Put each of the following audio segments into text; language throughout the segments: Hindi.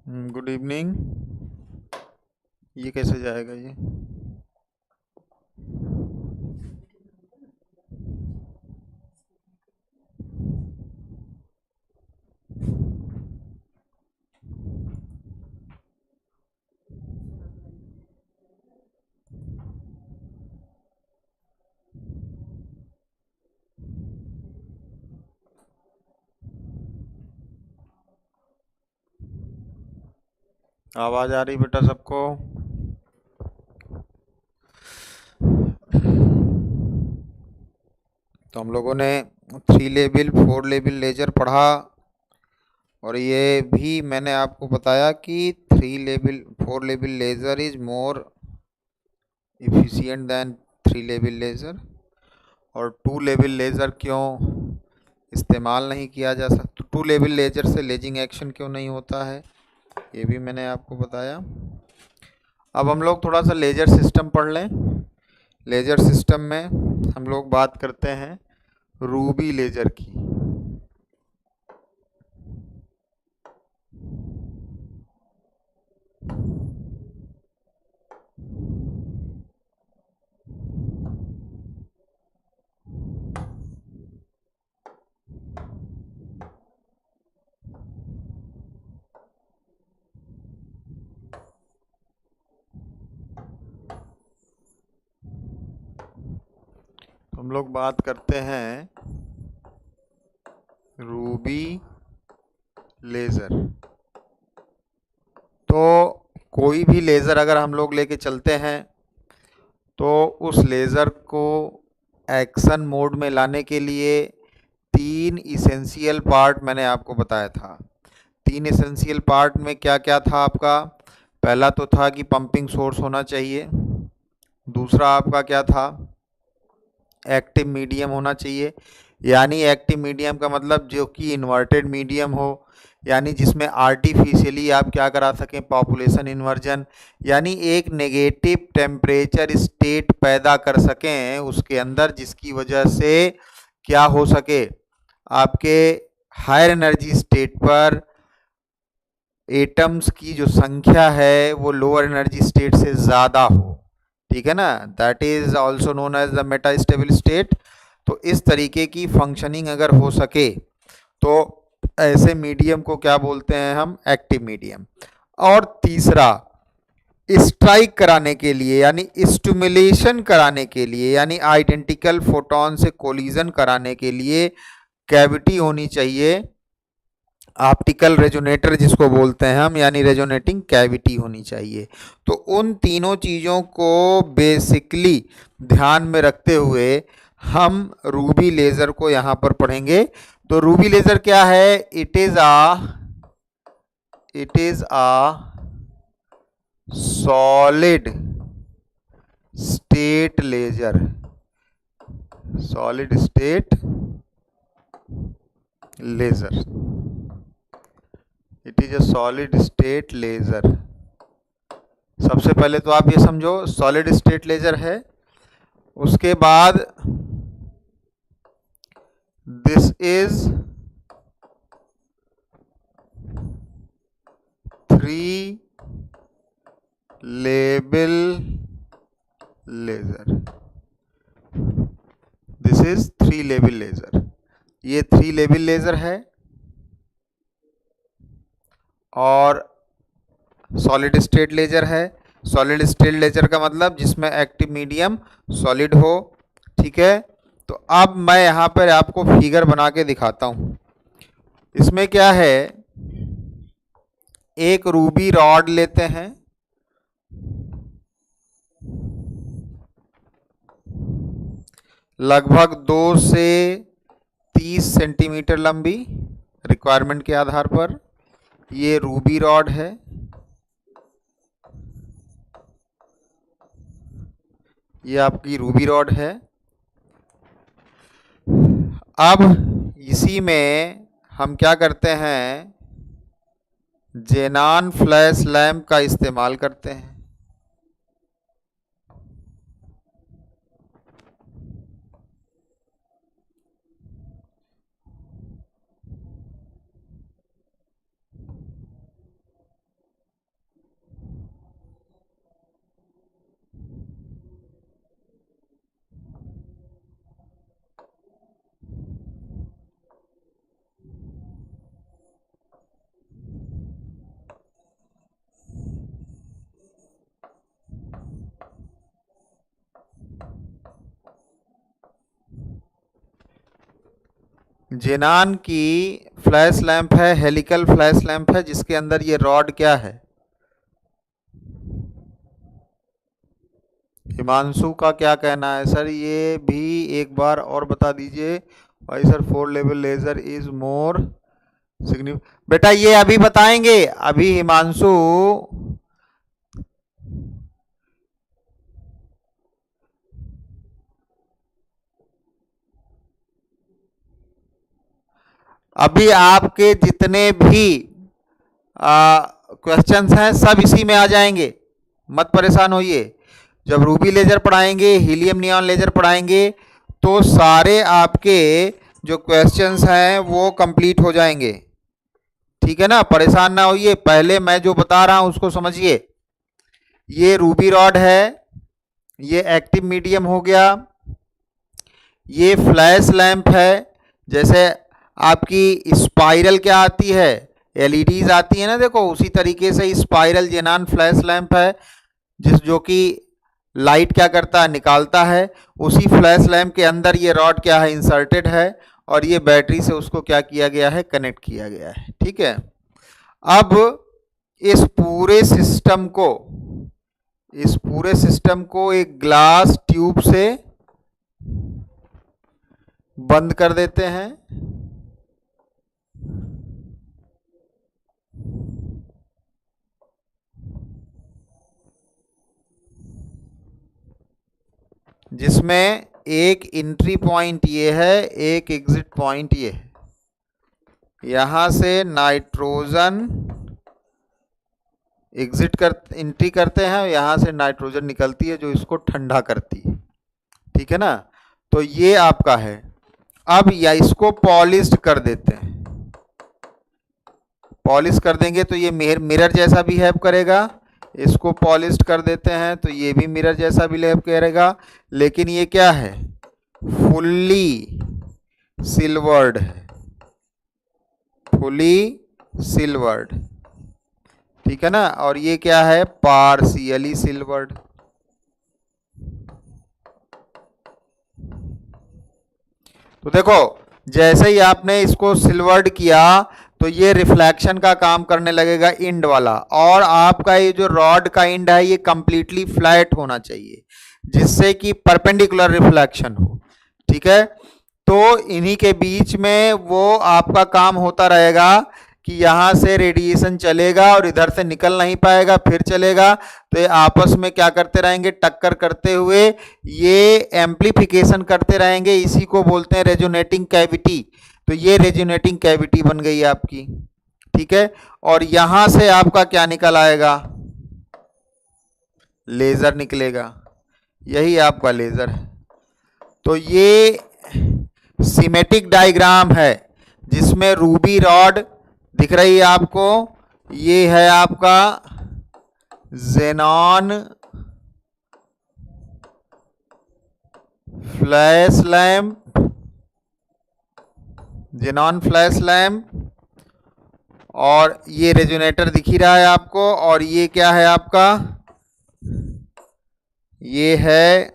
Good evening. ये कैसे जाएगा ये? आवाज़ आ रही बेटा सबको? तो हम लोगों ने 3 लेवल 4 लेवल लेजर पढ़ा, और ये भी मैंने आपको बताया कि 3 level 4 level laser is more efficient than 3 level laser. और 2 लेवल लेज़र क्यों इस्तेमाल नहीं किया जा सकता, 2 लेवल लेज़र से लेजिंग एक्शन क्यों नहीं होता है, ये भी मैंने आपको बताया। अब हम लोग थोड़ा सा लेजर सिस्टम पढ़ लें। लेजर सिस्टम में हम लोग बात करते हैं रूबी लेजर की। हम लोग बात करते हैं रूबी लेजर। तो कोई भी लेज़र अगर हम लोग लेके चलते हैं तो उस लेज़र को एक्शन मोड में लाने के लिए 3 इसेंशियल पार्ट मैंने आपको बताया था। 3 इसेंशियल पार्ट में क्या क्या था आपका? पहला तो था कि पंपिंग सोर्स होना चाहिए। दूसरा आपका क्या था? एक्टिव मीडियम होना चाहिए। यानी एक्टिव मीडियम का मतलब जो कि इन्वर्टेड मीडियम हो, यानी जिसमें आर्टिफिशियली आप क्या करा सकें, पॉपुलेशन इन्वर्जन, यानी एक नेगेटिव टेम्परेचर स्टेट पैदा कर सकें उसके अंदर, जिसकी वजह से क्या हो सके, आपके हायर एनर्जी स्टेट पर एटम्स की जो संख्या है वो लोअर एनर्जी स्टेट से ज़्यादा हो। ठीक है ना? That is also known as the metastable state. तो इस तरीके की फंक्शनिंग अगर हो सके तो ऐसे मीडियम को क्या बोलते हैं हम? Active medium. और तीसरा, स्ट्राइक कराने के लिए यानी स्टिमुलेशन कराने के लिए, यानी आइडेंटिकल फोटॉन से कोलिजन कराने के लिए कैविटी होनी चाहिए, ऑप्टिकल रेजोनेटर जिसको बोलते हैं हम, यानी रेजोनेटिंग कैविटी होनी चाहिए। तो उन तीनों चीज़ों को बेसिकली ध्यान में रखते हुए हम रूबी लेज़र को यहाँ पर पढ़ेंगे। तो रूबी लेज़र क्या है? It is a solid state laser. Solid state laser. It is a solid state laser. सबसे पहले तो आप ये समझो सॉलिड स्टेट लेज़र है। उसके बाद this is 3 level laser. This is 3 level laser. ये 3 लेवल लेज़र है और सॉलिड स्टेट लेज़र है। सॉलिड स्टेट लेज़र का मतलब जिसमें एक्टिव मीडियम सॉलिड हो। ठीक है? तो अब मैं यहाँ पर आपको फिगर बना के दिखाता हूँ। इसमें क्या है, एक रूबी रॉड लेते हैं, लगभग 2 से 30 सेंटीमीटर लंबी, रिक्वायरमेंट के आधार पर। ये रूबी रॉड है। ये आपकी रूबी रॉड है। अब इसी में हम क्या करते हैं, जेनान फ्लैश लैम्प का इस्तेमाल करते हैं। जेनान की फ्लैश लैंप है, हेलिकल फ्लैश लैंप है, जिसके अंदर ये रॉड क्या है? हिमांशु का क्या कहना है? सर ये भी एक बार और बता दीजिए। भाई sir 4 level laser is more significant. बेटा ये अभी बताएंगे, अभी हिमांशु अभी आपके जितने भी क्वेश्चंस हैं सब इसी में आ जाएंगे, मत परेशान होइए। जब रूबी लेजर पढ़ाएंगे, हीलियम नियॉन लेजर पढ़ाएंगे, तो सारे आपके जो क्वेश्चंस हैं वो कंप्लीट हो जाएंगे। ठीक है ना, परेशान ना होइए। पहले मैं जो बता रहा हूं उसको समझिए। ये रूबी रॉड है, ये एक्टिव मीडियम हो गया, ये फ्लैश लैंप है। जैसे आपकी स्पाइरल क्या आती है, एलईडीज आती है ना, देखो उसी तरीके से स्पाइरल जेनान फ्लैश लैंप है, जो कि लाइट क्या करता है, निकालता है। उसी फ्लैश लैंप के अंदर ये रॉड क्या है, इंसर्टेड है, और ये बैटरी से उसको क्या किया गया है, कनेक्ट किया गया है। ठीक है, अब इस पूरे सिस्टम को एक ग्लास ट्यूब से बंद कर देते हैं। जिसमें एक एंट्री पॉइंट ये है, एक एग्जिट पॉइंट ये है। यहां से नाइट्रोजन एंट्री करते हैं, यहां से नाइट्रोजन निकलती है जो इसको ठंडा करती है। ठीक है ना, तो ये आपका है। अब या इसको पॉलिश कर देते हैं, पॉलिश कर देंगे तो ये मिरर जैसा बिहेव करेगा। इसको पॉलिश कर देते हैं तो ये भी मिरर जैसा बिहेव करेगा, लेकिन ये क्या है, फुल्ली सिल्वर्ड है, फुली सिल्वर्ड। ठीक है ना, और ये क्या है, पार्शियली सिल्वर्ड। तो देखो जैसे ही आपने इसको सिल्वर्ड किया तो ये रिफ्लेक्शन का काम करने लगेगा इंड वाला, और आपका ये जो रॉड का इंड है ये कंप्लीटली फ्लैट होना चाहिए, जिससे कि परपेंडिकुलर रिफ्लेक्शन हो। ठीक है, तो इन्हीं के बीच में वो आपका काम होता रहेगा कि यहां से रेडिएशन चलेगा और इधर से निकल नहीं पाएगा, फिर चलेगा, तो ये आपस में क्या करते रहेंगे, टक्कर करते हुए ये एम्प्लीफिकेशन करते रहेंगे। इसी को बोलते हैं रेजोनेटिंग कैविटी। तो ये रेजोनेटिंग कैविटी बन गई आपकी। ठीक है, और यहां से आपका क्या निकल आएगा, लेजर निकलेगा। यही आपका लेजर है। तो ये सिमेटिक डायग्राम है जिसमें रूबी रॉड दिख रही है आपको, ये है आपका xenon flash lamp, xenon flash lamp, और ये रेजोनेटर दिख ही रहा है आपको। और ये क्या है आपका, ये है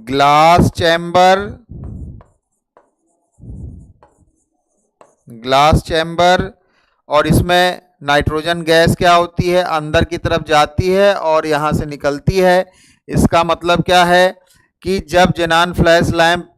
ग्लास चैम्बर, और इसमें नाइट्रोजन गैस क्या होती है, अंदर की तरफ जाती है और यहां से निकलती है। इसका मतलब क्या है कि जब जेनॉन फ्लैश लैंप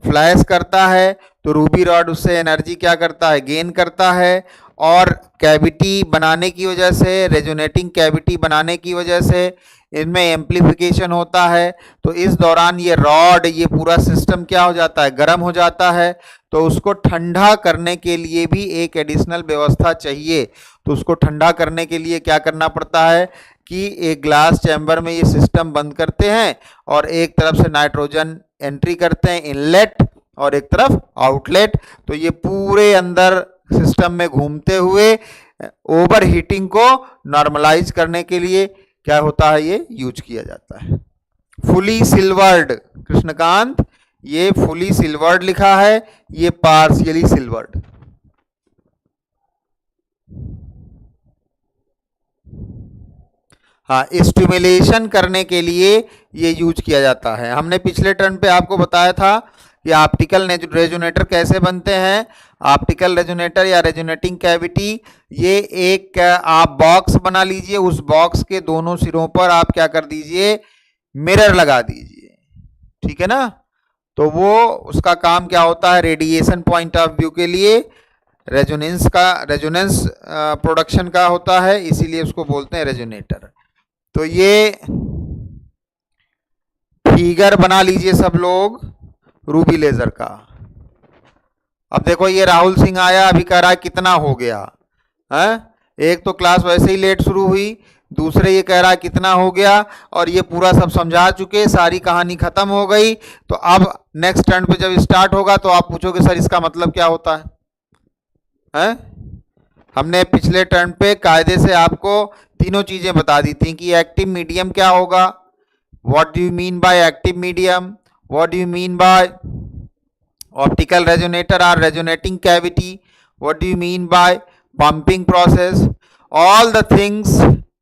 फ्लैश करता है तो रूबी रॉड उससे एनर्जी क्या करता है, गेन करता है, और कैविटी बनाने की वजह से, रेजोनेटिंग कैविटी बनाने की वजह से इनमें एम्प्लीफिकेशन होता है। तो इस दौरान ये रॉड, ये पूरा सिस्टम क्या हो जाता है, गर्म हो जाता है। तो उसको ठंडा करने के लिए भी एक एडिशनल व्यवस्था चाहिए। तो उसको ठंडा करने के लिए क्या करना पड़ता है कि एक ग्लास चैम्बर में ये सिस्टम बंद करते हैं, और एक तरफ से नाइट्रोजन एंट्री करते हैं इनलेट, और एक तरफ आउटलेट। तो ये पूरे अंदर सिस्टम में घूमते हुए ओवर हीटिंग को नॉर्मलाइज करने के लिए क्या होता है, ये यूज किया जाता है। फुली सिल्वर्ड कृष्णकांत, ये फुली सिल्वर्ड लिखा है, ये पार्शियली सिल्वर्ड। हाँ, स्टिमुलेशन करने के लिए ये यूज किया जाता है। हमने पिछले टर्न पे आपको बताया था कि ऑप्टिकल रेजोनेटर कैसे बनते हैं। ऑप्टिकल रेजोनेटर या रेजोनेटिंग कैविटी, ये एक आप बॉक्स बना लीजिए, उस बॉक्स के दोनों सिरों पर आप क्या कर दीजिए, मिरर लगा दीजिए, ठीक है ना। तो वो उसका काम क्या होता है, रेडिएशन पॉइंट ऑफ व्यू के लिए रेजोनेंस प्रोडक्शन का होता है, इसीलिए उसको बोलते हैं रेजोनेटर। तो ये फिगर बना लीजिए सब लोग रूबी लेजर का। अब देखो ये राहुल सिंह आया, अभी कह रहा है कितना हो गया है। एक तो क्लास वैसे ही लेट शुरू हुई, दूसरे ये कह रहा है कितना हो गया, और ये पूरा सब समझा चुके, सारी कहानी खत्म हो गई। तो अब नेक्स्ट टर्न पे जब स्टार्ट होगा तो आप पूछोगे सर इसका मतलब क्या होता है? हमने पिछले टर्न पे कायदे से आपको तीनों चीजें बता दी थी कि एक्टिव मीडियम क्या होगा, what do you mean by active medium, what do you mean by optical resonator or resonating cavity, what do you mean by pumping process. All the things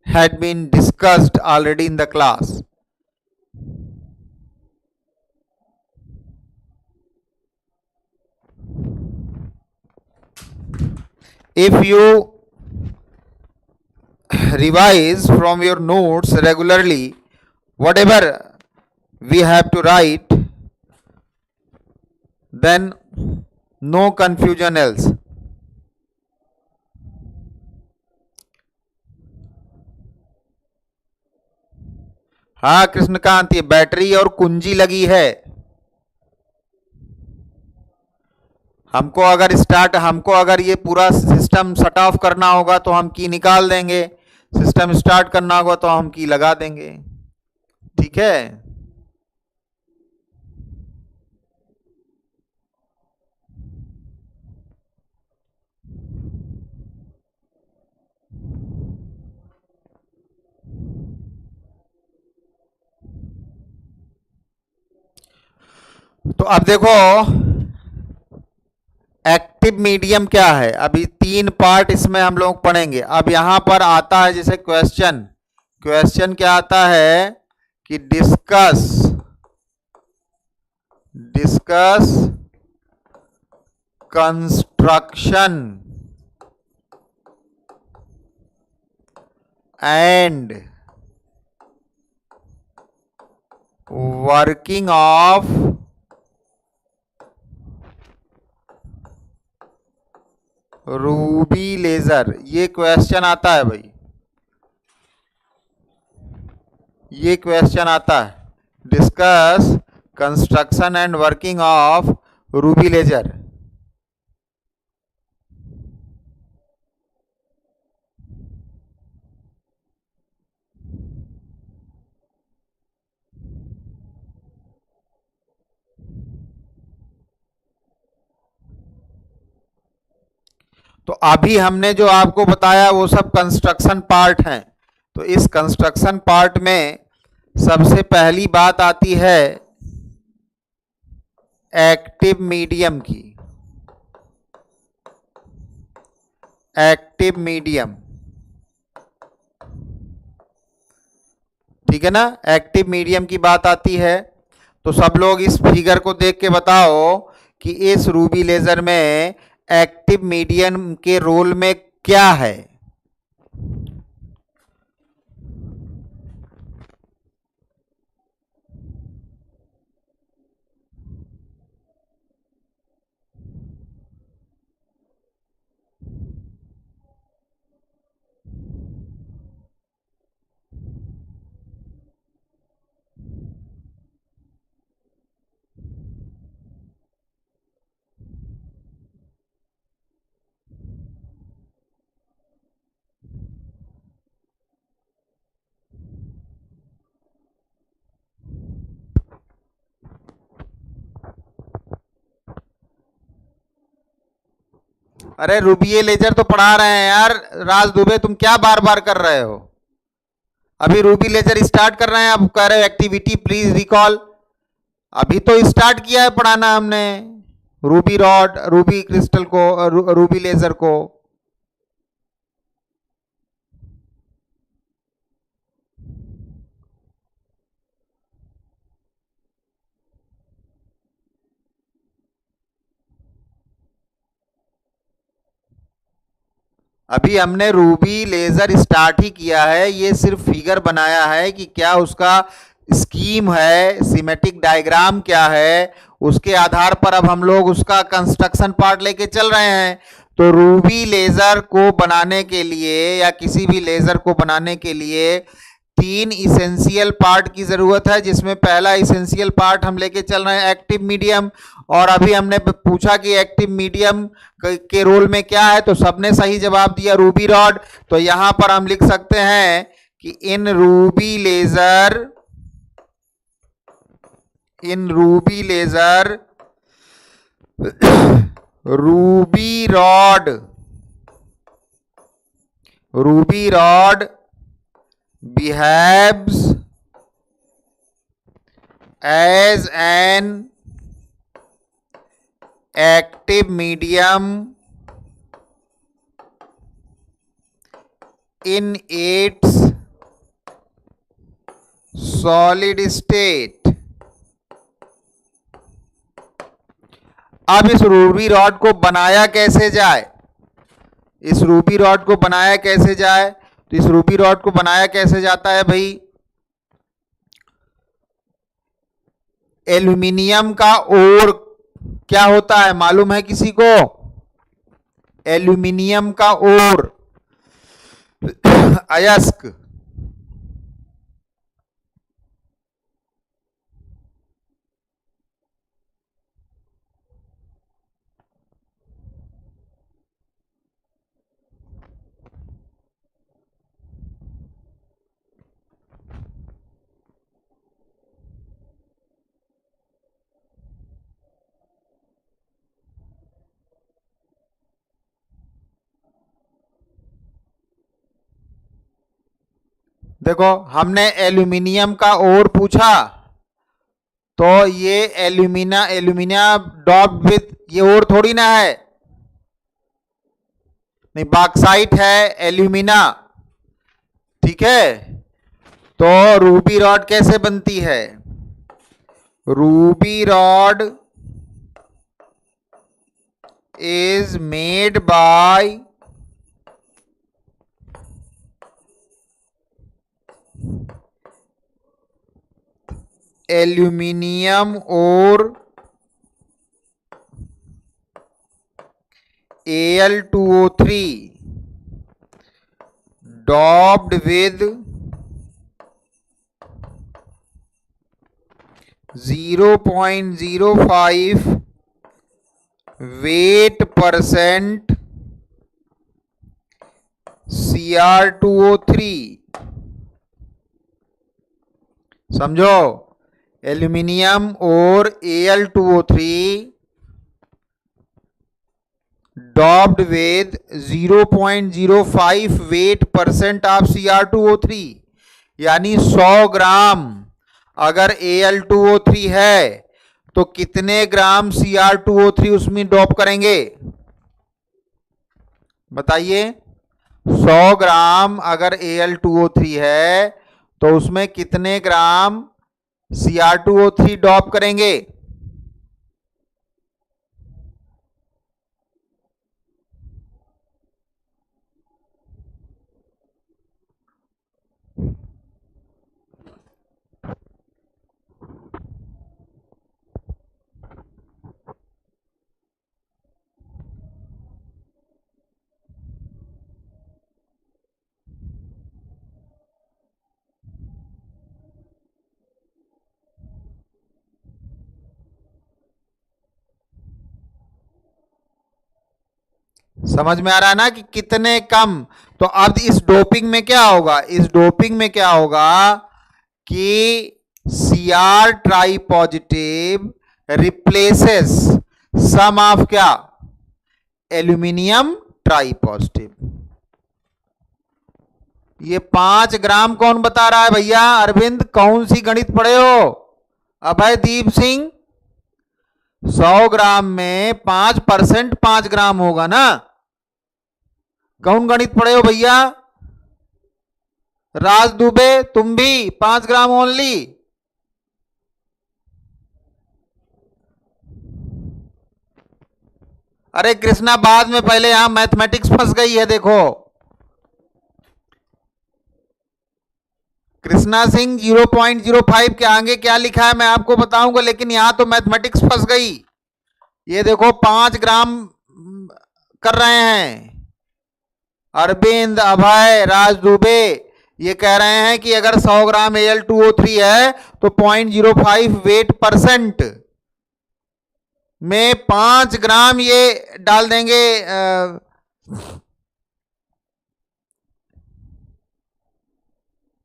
had been discussed already in the class. If you revise from your notes regularly whatever we have to write, then no confusion else. हाँ कृष्णकांत, ये बैटरी और कुंजी लगी है। हमको अगर ये पूरा सिस्टम शट ऑफ करना होगा तो हम की निकाल देंगे, सिस्टम स्टार्ट करना होगा तो हम की लगा देंगे, ठीक है। तो अब देखो एक्टिव मीडियम क्या है, अभी 3 पार्ट इसमें हम लोग पढ़ेंगे। अब यहां पर आता है जैसे क्वेश्चन, क्वेश्चन क्या आता है कि discuss construction and working of ruby laser. ये क्वेश्चन आता है भाई, ये क्वेश्चन आता है, discuss construction and working of ruby laser. तो अभी हमने जो आपको बताया वो सब कंस्ट्रक्शन पार्ट हैं। तो इस कंस्ट्रक्शन पार्ट में सबसे पहली बात आती है एक्टिव मीडियम की। एक्टिव मीडियम, ठीक है ना, एक्टिव मीडियम की बात आती है। तो सब लोग इस फिगर को देख के बताओ कि इस रूबी लेजर में एक्टिव मीडियम के रोल में क्या है। अरे रूबी लेजर तो पढ़ा रहे हैं यार, राज दुबे तुम क्या बार बार कर रहे हो। अभी रूबी लेजर स्टार्ट कर रहे हैं, अब कह रहे हो एक्टिविटी प्लीज रिकॉल। अभी तो स्टार्ट किया है पढ़ाना हमने रूबी रॉड, रूबी क्रिस्टल को, रूबी लेजर को। अभी हमने रूबी लेजर स्टार्ट ही किया है, ये सिर्फ फिगर बनाया है कि क्या उसका स्कीम है, सिमेटिक डायग्राम क्या है, उसके आधार पर अब हम लोग उसका कंस्ट्रक्शन पार्ट लेके चल रहे हैं। तो रूबी लेजर को बनाने के लिए या किसी भी लेजर को बनाने के लिए तीन इसेंशियल पार्ट की जरूरत है, जिसमें पहला इसेंशियल पार्ट हम लेके चल रहे हैं एक्टिव मीडियम। और अभी हमने पूछा कि एक्टिव मीडियम के रोल में क्या है, तो सबने सही जवाब दिया रूबी रॉड। तो यहां पर हम लिख सकते हैं कि in ruby laser ruby rod behaves as an active medium in its solid state। अब इस रूबी रॉड को बनाया कैसे जाए, इस रूबी रॉड को बनाया कैसे जाए, तो इस रूबी रॉड को बनाया कैसे जाता है भाई, एल्यूमिनियम का ओर क्या होता है मालूम है किसी को? एल्यूमिनियम का ओर अयस्क, देखो हमने एल्यूमिनियम का ओर पूछा, तो ये एल्यूमिना डॉप्ड विथ, ये ओर थोड़ी ना है, नहीं बॉक्साइट है एल्यूमिना, ठीक है। तो रूबी रॉड कैसे बनती है, Ruby rod is made by aluminium और Al2O3 doped with 0.05 weight percent Cr2O3। समझो, एल्यूमिनियम और Al2O3 doped with 0.05 weight percent of Cr2O3, यानी 100 ग्राम अगर Al2O3 है तो कितने ग्राम Cr2O3 उसमें डॉप करेंगे बताइए। 100 ग्राम अगर Al2O3 है तो उसमें कितने ग्राम Cr2O3 डॉप करेंगे? समझ में आ रहा है ना कि कितने कम। तो अब इस डोपिंग में क्या होगा, इस डोपिंग में क्या होगा कि Cr tri positive replaces some of क्या, एल्यूमिनियम ट्राई पॉजिटिव। ये 5 ग्राम कौन बता रहा है भैया? अरविंद कौन सी गणित पढ़े हो? अभयदीप सिंह, 100 ग्राम में 5% 5 ग्राम होगा ना, कौन गणित पढ़े हो भैया? राज दुबे तुम भी 5 ग्राम ओनली। अरे कृष्णा बाद में, पहले यहां मैथमेटिक्स फंस गई है। देखो कृष्णा सिंह 0.05 के आगे क्या लिखा है मैं आपको बताऊंगा, लेकिन यहां तो मैथमेटिक्स फंस गई। ये देखो 5 ग्राम कर रहे हैं। अरविंद, अभय, राज दुबे ये कह रहे हैं कि अगर 100 ग्राम Al2O3 है तो 0.05 वेट परसेंट में 5 ग्राम ये डाल देंगे।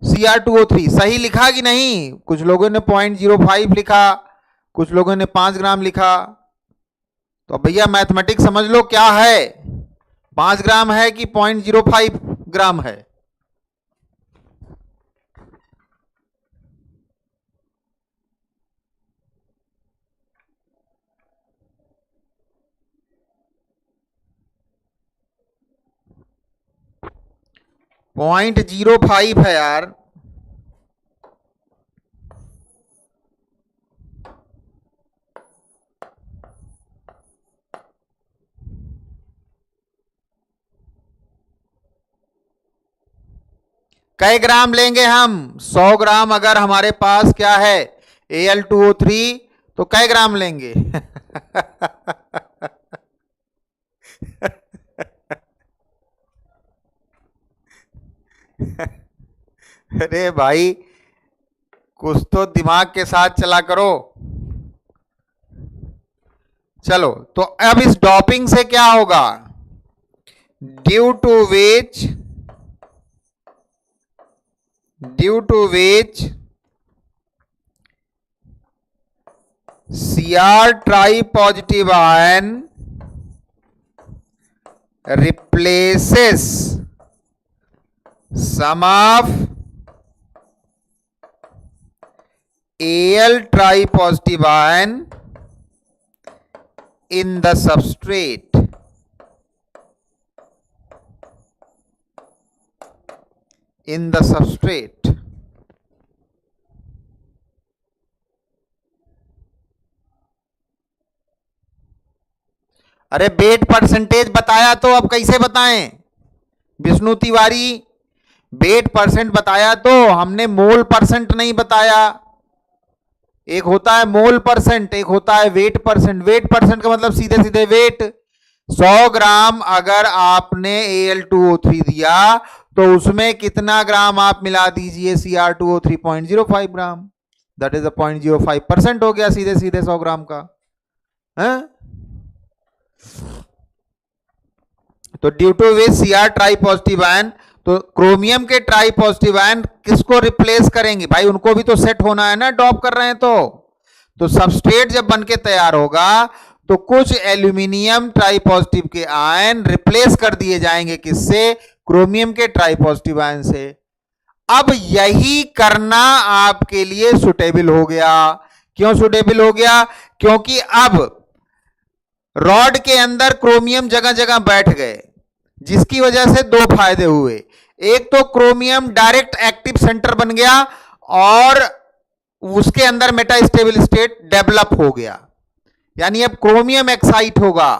Cr2O3 सही लिखा कि नहीं? कुछ लोगों ने 0.05 लिखा, कुछ लोगों ने 5 ग्राम लिखा। तो भैया मैथमेटिक्स समझ लो क्या है, 5 ग्राम है कि 0.05 ग्राम है। पॉइंट 0.05 है यार। कई ग्राम लेंगे हम? 100 ग्राम अगर हमारे पास क्या है Al2O3 तो कई ग्राम लेंगे? अरे भाई कुछ तो दिमाग के साथ चला करो। चलो तो अब इस डॉपिंग से क्या होगा? Due to which Cr tri positive ion replaces some of Al tri positive ion in the substrate. In the substrate. अरे वेट परसेंटेज बताया तो अब कैसे बताएं विष्णु तिवारी? वेट परसेंट बताया तो हमने मोल परसेंट नहीं बताया। एक होता है मोल परसेंट, एक होता है वेट परसेंट। वेट परसेंट का मतलब सीधे सीधे वेट। 100 ग्राम अगर आपने Al2O3 दिया तो उसमें कितना ग्राम आप मिला दीजिए Cr2O3? 0.05 ग्राम। दैट इज 0.05% हो गया सीधे सीधे 100 ग्राम का है? तो due to which Cr tri positive ion, तो क्रोमियम के ट्राई पॉजिटिव आयन किसको रिप्लेस करेंगे भाई? उनको भी तो सेट होना है ना, डॉप कर रहे हैं तो सबस्ट्रेट जब बन के तैयार होगा तो कुछ एल्यूमिनियम ट्राई पॉजिटिव के आयन रिप्लेस कर दिए जाएंगे किससे? क्रोमियम के ट्राई पॉजिटिव आयन से। अब यही करना आपके लिए सुटेबल हो गया। क्यों सुटेबल हो गया? क्योंकि अब रॉड के अंदर क्रोमियम जगह जगह बैठ गए, जिसकी वजह से दो फायदे हुए। एक तो क्रोमियम डायरेक्ट एक्टिव सेंटर बन गया और उसके अंदर मेटा स्टेबल स्टेट डेवलप हो गया, यानी अब क्रोमियम एक्साइट होगा,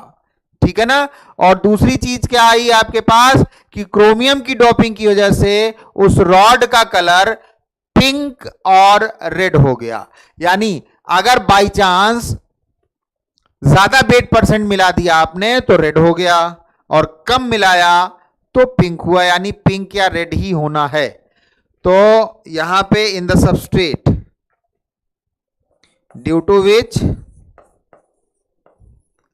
ठीक है ना। और दूसरी चीज क्या आई आपके पास कि क्रोमियम की डोपिंग की वजह से उस रॉड का कलर पिंक और रेड हो गया। यानी अगर बाई चांस ज्यादा वेट परसेंट मिला दिया आपने तो रेड हो गया, और कम मिलाया तो पिंक हुआ, यानी पिंक या रेड ही होना है। तो यहां पे in the substrate due to which,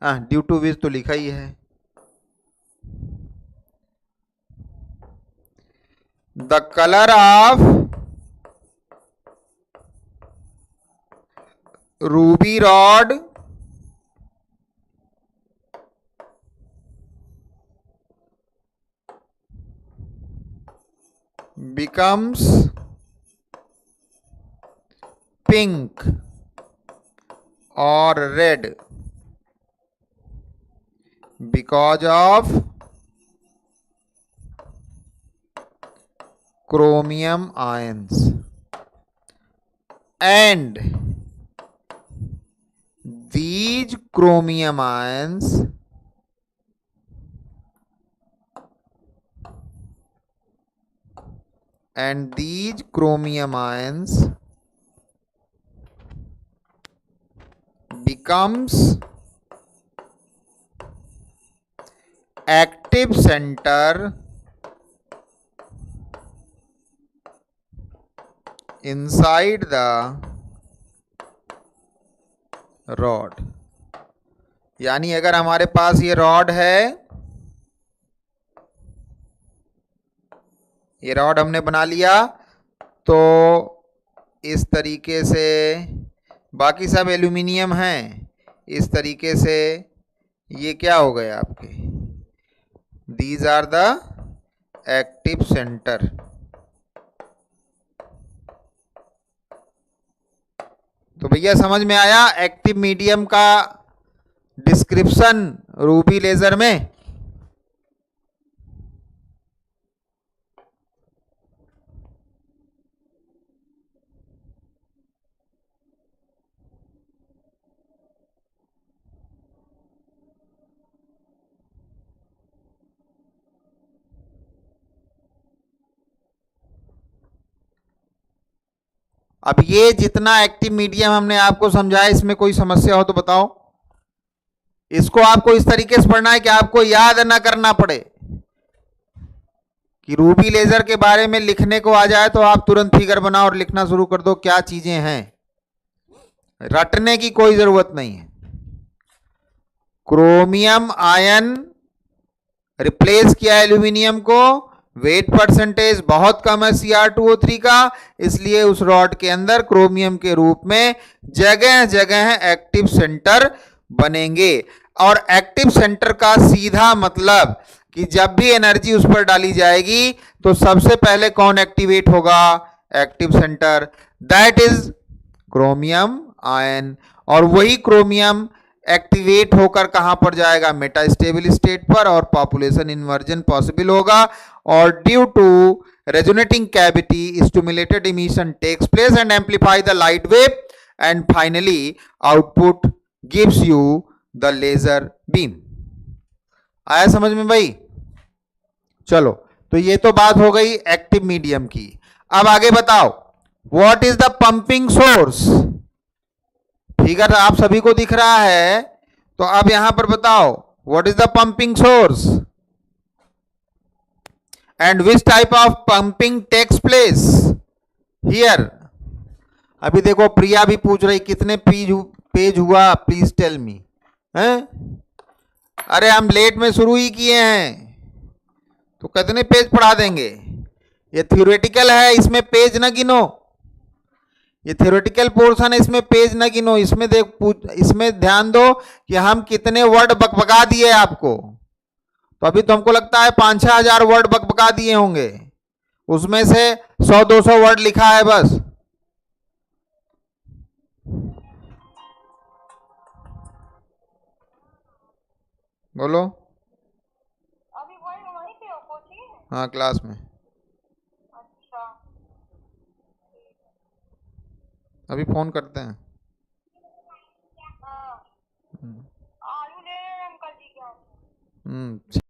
due to which तो लिखा ही है, the colour of ruby rod becomes pink or red because of chromium ions, and these chromium ions and these chromium ions becomes active center inside the rod। यानी अगर हमारे पास ये रॉड है, ये रॉड हमने बना लिया, तो इस तरीके से बाकी सब एल्यूमिनियम हैं, इस तरीके से ये क्या हो गए आपके, these are the active centre. तो भैया समझ में आया एक्टिव मीडियम का डिस्क्रिप्शन रूबी लेजर में। अब ये जितना एक्टिव मीडियम हमने आपको समझाया, इसमें कोई समस्या हो तो बताओ। इसको आपको इस तरीके से पढ़ना है कि आपको याद ना करना पड़े, कि रूबी लेजर के बारे में लिखने को आ जाए तो आप तुरंत फिगर बनाओ और लिखना शुरू कर दो क्या चीजें हैं, रटने की कोई जरूरत नहीं है। क्रोमियम आयन रिप्लेस किया एल्यूमिनियम को, वेट परसेंटेज बहुत कम है Cr2O3 का, इसलिए उस रॉड के अंदर क्रोमियम के रूप में जगह जगह एक्टिव सेंटर बनेंगे। और एक्टिव सेंटर का सीधा मतलब कि जब भी एनर्जी उस पर डाली जाएगी तो सबसे पहले कौन एक्टिवेट होगा, active centre, that is chromium ion. और वही क्रोमियम एक्टिवेट होकर कहां पर जाएगा, मेटास्टेबल स्टेट पर, और पॉपुलेशन इन्वर्जन पॉसिबल होगा। और due to resonating cavity stimulated emission takes place and amplify the light wave and finally output gives you the laser beam. आया समझ में भाई? चलो, तो ये तो बात हो गई एक्टिव मीडियम की। अब आगे बताओ, what is the pumping source. Figure आप सभी को दिख रहा है, तो अब यहां पर बताओ what is the pumping source and which type of pumping takes place here. अभी देखो प्रिया भी पूछ रही कितने पेज हुआ, प्लीज टेल मी। हैं? अरे हम लेट में शुरू ही किए हैं, तो कितने पेज पढ़ा देंगे। ये थ्योरेटिकल है, इसमें पेज ना गिनो, ये थ्योरेटिकल पोर्शन है, इसमें पेज ना गिनो। इसमें इसमें ध्यान दो कि हम कितने वर्ड बकबका दिए आपको। तो अभी तो हमको लगता है 5-6 हजार वर्ड बकबका दिए होंगे, उसमें से 100-200 वर्ड लिखा है बस। बोलो। अभी वहीं पे हो कोचिंग? हाँ, क्लास में। अच्छा, अभी फोन करते हैं। हाँ, आलू ले रहे हैं अंकल जी क्या? हम्म।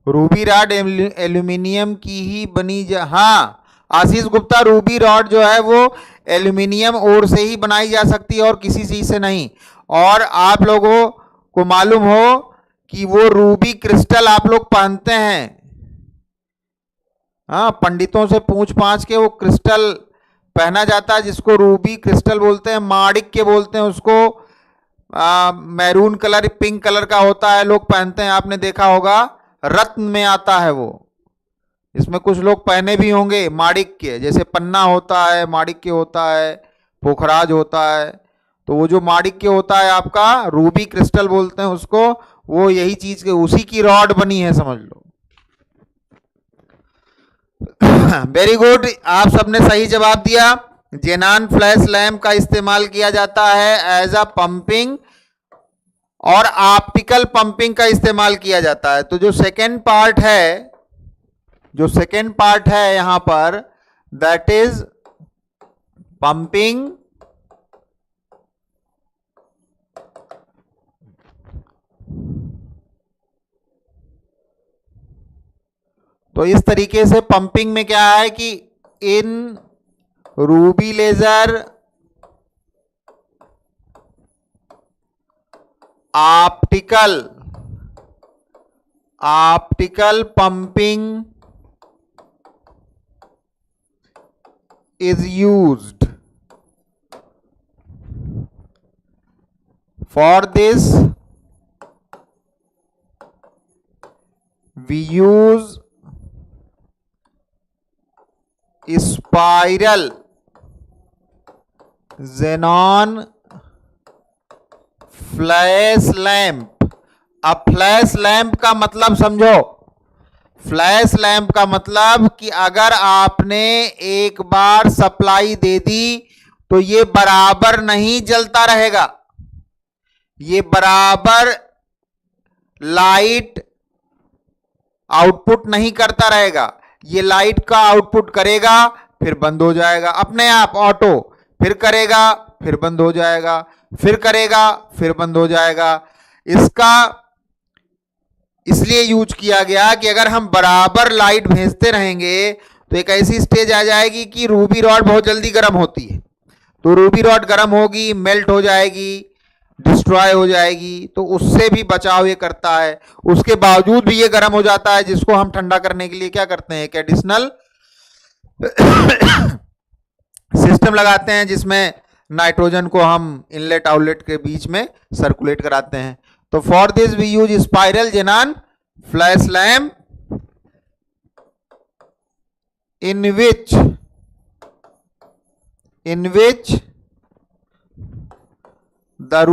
रूबी रॉड एल्यूमिनियम की ही बनी हाँ आशीष गुप्ता, रूबी रॉड जो है वो एल्यूमिनियम ओर से ही बनाई जा सकती है और किसी चीज से नहीं। और आप लोगों को मालूम हो कि वो रूबी क्रिस्टल आप लोग पहनते हैं, हाँ, पंडितों से पूछ पाछ के वो क्रिस्टल पहना जाता है जिसको रूबी क्रिस्टल बोलते हैं, माणिक के बोलते हैं उसको। मैरून कलर, पिंक कलर का होता है, लोग पहनते हैं, आपने देखा होगा। रत्न में आता है वो। इसमें कुछ लोग पहने भी होंगे माणिक्य, जैसे पन्ना होता है, माणिक्य होता है, पोखराज होता है। तो वो जो माणिक्य होता है आपका, रूबी क्रिस्टल बोलते हैं उसको, वो यही चीज के उसी की रॉड बनी है, समझ लो। वेरी गुड, आप सबने सही जवाब दिया। जेनान फ्लैश लैम्प का इस्तेमाल किया जाता है एज अ पंपिंग, और ऑप्टिकल पंपिंग का इस्तेमाल किया जाता है। तो जो सेकेंड पार्ट है यहां पर, दैट इज पंपिंग तो इस तरीके से पंपिंग में क्या है कि in ruby laser optical pumping is used. For this we use spiral xenon flash lamp. अब फ्लैश लैंप का मतलब समझो। फ्लैश लैंप का मतलब कि अगर आपने एक बार सप्लाई दे दी तो ये बराबर नहीं जलता रहेगा, ये बराबर लाइट आउटपुट नहीं करता रहेगा। ये लाइट का आउटपुट करेगा, फिर बंद हो जाएगा अपने आप ऑटो, फिर करेगा, फिर बंद हो जाएगा, फिर करेगा, फिर बंद हो जाएगा। इसका इसलिए यूज किया गया कि अगर हम बराबर लाइट भेजते रहेंगे तो एक ऐसी स्टेज आ जाएगी कि रूबी रॉड बहुत जल्दी गर्म होती है, तो रूबी रॉड गर्म होगी, मेल्ट हो जाएगी, डिस्ट्रॉय हो जाएगी। तो उससे भी बचाव ये करता है। उसके बावजूद भी ये गर्म हो जाता है, जिसको हम ठंडा करने के लिए क्या करते हैं, एक एडिशनल सिस्टम लगाते हैं जिसमें नाइट्रोजन को हम इनलेट आउटलेट के बीच में सर्कुलेट कराते हैं। तो for this we use spiral xenon flash lamp in which the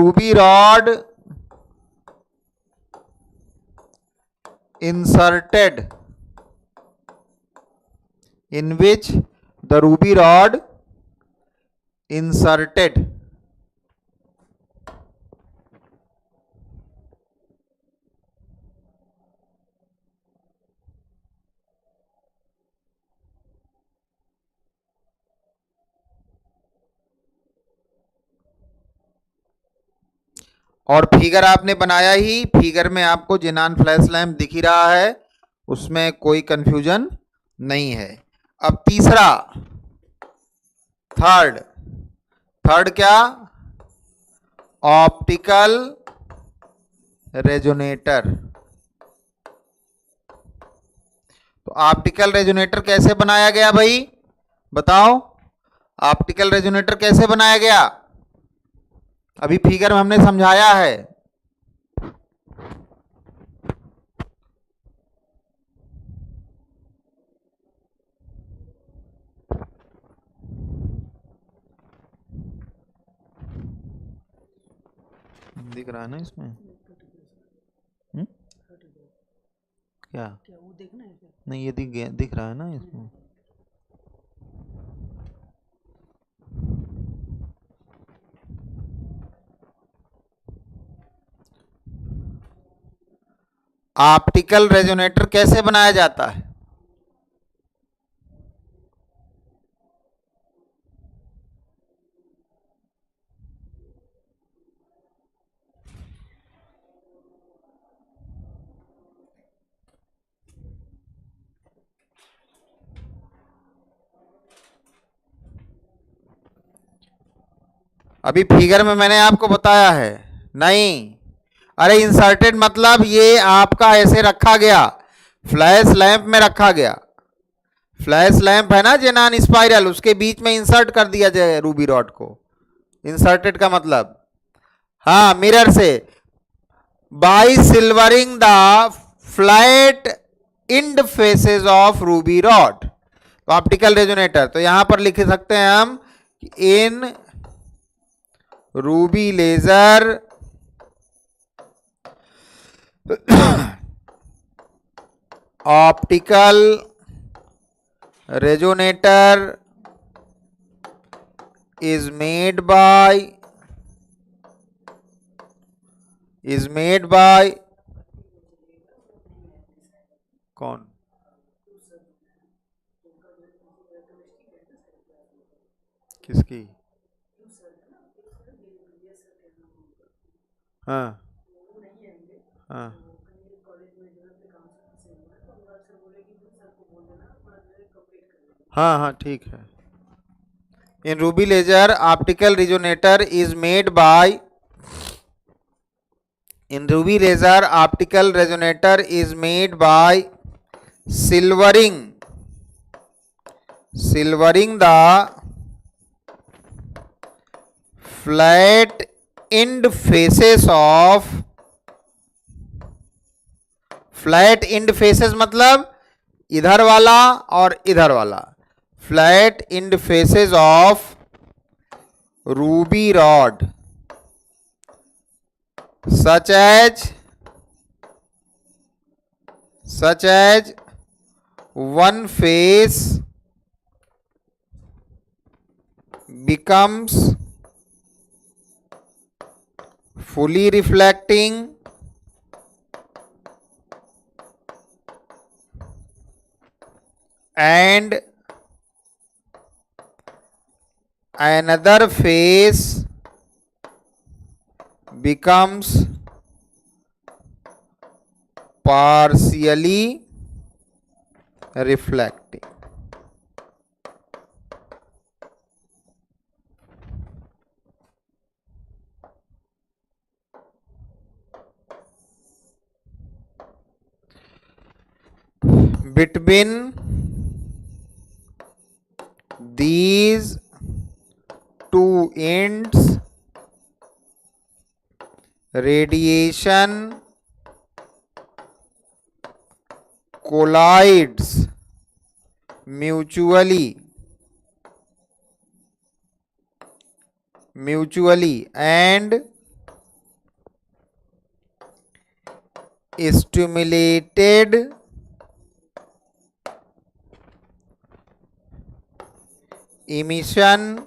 ruby rod inserted और फिगर आपने बनाया ही, फिगर में आपको जेनान फ्लैश लैम्प दिख ही रहा है, उसमें कोई कंफ्यूजन नहीं है। अब तीसरा, थर्ड क्या, ऑप्टिकल रेजोनेटर। तो ऑप्टिकल रेजोनेटर कैसे बनाया गया भाई, बताओ। ऑप्टिकल रेजोनेटर कैसे बनाया गया, अभी फिगर में हमने समझाया है। दिख रहा है ना इसमें? क्या वो देखना है क्या? नहीं, ये दिख रहा है ना इसमें। ऑप्टिकल रेजोनेटर कैसे बनाया जाता है, अभी फिगर में मैंने आपको बताया है नहीं। अरे इंसर्टेड मतलब ये आपका ऐसे रखा गया, फ्लैश लैंप में रखा गया। फ्लैश लैंप है ना जेनान स्पाइरल, उसके बीच में इंसर्ट कर दिया जाए रूबी रॉड को। इंसर्टेड का मतलब, हाँ, मिरर से, by silvering the flat end faces of ruby rod. तो ऑप्टिकल रेजोनेटर, तो यहां पर लिख सकते हैं हम in ruby laser optical resonator is made by कौन? किसकी? हाँ हाँ हाँ हाँ ठीक है। In ruby laser optical resonator is made by in ruby laser optical resonator is made by silvering the flat end faces of flat end faces मतलब इधर वाला और इधर वाला, flat end faces of ruby rod such as one face becomes fully reflecting and another face becomes partially reflecting. Between these two ends, radiation collides mutually and stimulated emission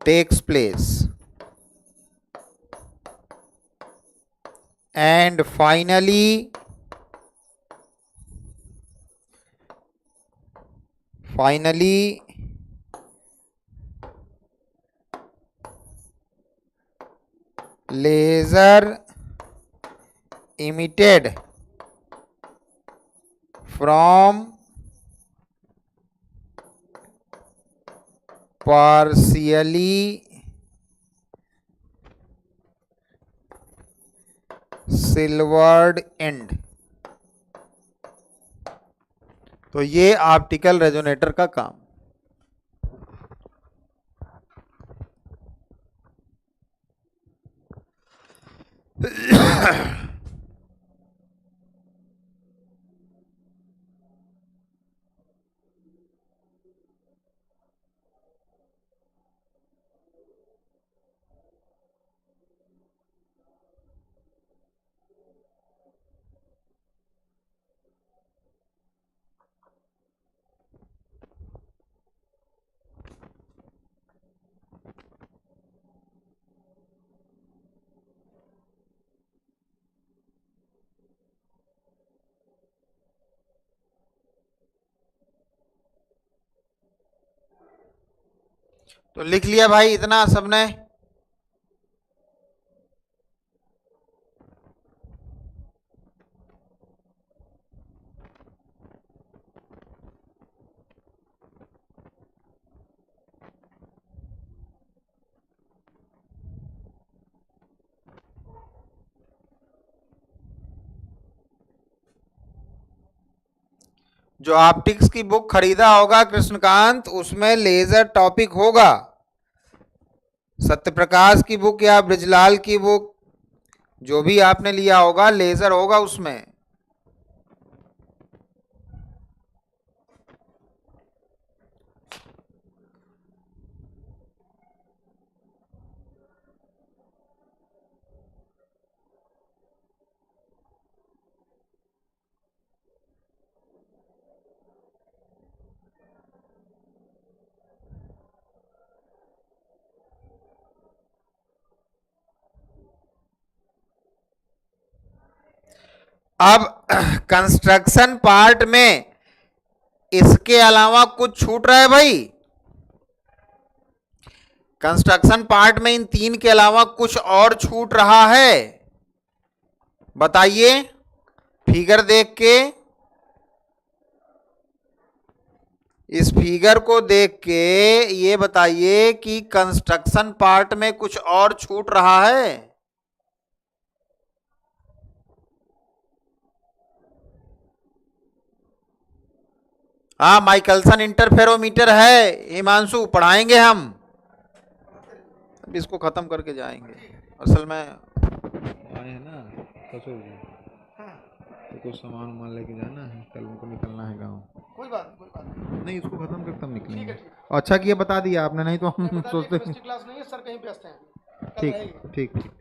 takes place, and finally laser emitted from partially silvered end। तो ये ऑप्टिकल रेजोनेटर का काम। तो लिख लिया भाई इतना सबने? जो ऑप्टिक्स की बुक खरीदा होगा कृष्णकांत, उसमें लेजर टॉपिक होगा। सत्यप्रकाश की बुक या ब्रिजलाल की बुक जो भी आपने लिया होगा लेजर होगा उसमें। अब कंस्ट्रक्शन पार्ट में इसके अलावा कुछ छूट रहा है भाई? कंस्ट्रक्शन पार्ट में इन तीन के अलावा कुछ और छूट रहा है? बताइए फिगर देख के, इस फिगर को देख के ये बताइए कि कंस्ट्रक्शन पार्ट में कुछ और छूट रहा है? हाँ, माइकलसन इंटरफेरोमीटर है हिमांशु, पढ़ाएंगे हम। अब इसको खत्म करके जाएंगे। असल में आए हैं ना ससुर जी, तो कुछ सामान लेके जाना है, कल उनको निकलना है गांव। कोई बात नहीं, इसको खत्म कर तब निकलेंगे। ठीक है, ठीक अच्छा किया बता दिया आपने, नहीं तो हम सोचते। क्लास नहीं है सर, कहीं व्यस्त हैं। कल ठीक रहेगी। ठीक ठीक।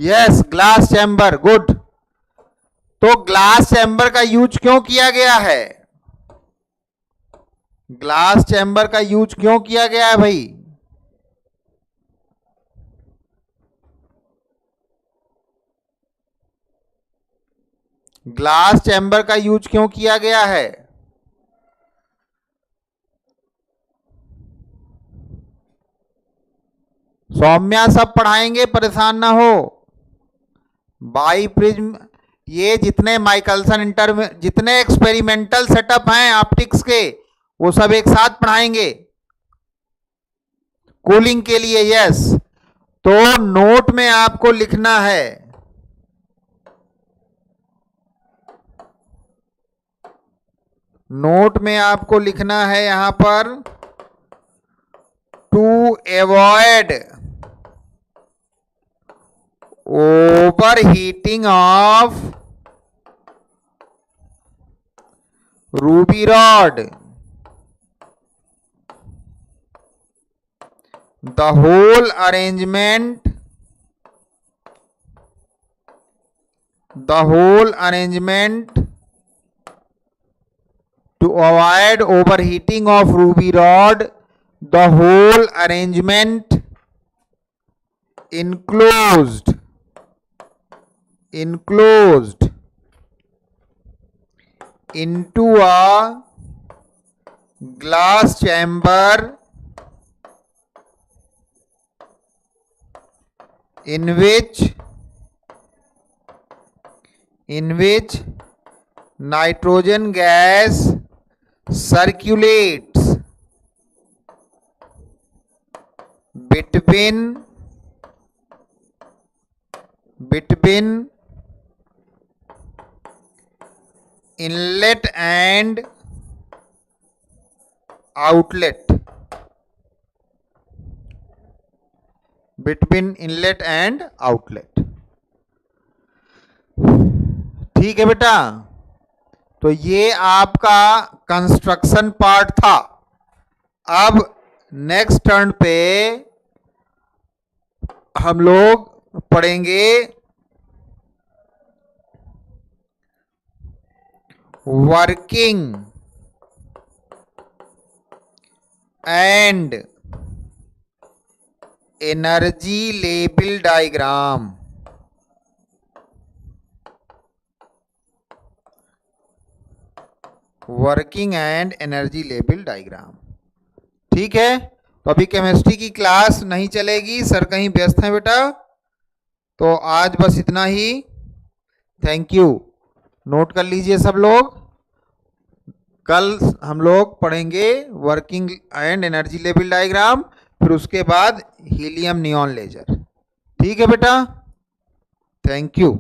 Yes, glass chamber, good. तो ग्लास चैम्बर का यूज क्यों किया गया है? ग्लास चैम्बर का यूज क्यों किया गया है भाई? ग्लास चैम्बर का यूज क्यों किया गया है? सौम्या सब पढ़ाएंगे, परेशान ना हो। बाई प्रिज्म, ये जितने माइकलसन जितने एक्सपेरिमेंटल सेटअप हैं ऑप्टिक्स के, वो सब एक साथ पढ़ाएंगे कूलिंग के लिए। यस, तो नोट में आपको लिखना है, नोट में आपको लिखना है यहां पर, to avoid overheating of ruby rod, the whole arrangement to avoid overheating of ruby rod, the whole arrangement enclosed into a glass chamber in which nitrogen gas circulates between inlet and outlet, ठीक है बेटा। तो ये आपका कंस्ट्रक्शन पार्ट था। अब नेक्स्ट टर्न पे हम लोग पढ़ेंगे working and energy level diagram. Working and energy level diagram, ठीक है। तो अभी केमिस्ट्री की क्लास नहीं चलेगी, सर कहीं व्यस्त हैं बेटा। तो आज बस इतना ही, थैंक यू। नोट कर लीजिए सब लोग, कल हम लोग पढ़ेंगे working and energy level diagram, फिर उसके बाद हीलियम नियॉन लेजर, ठीक है बेटा। Thank you.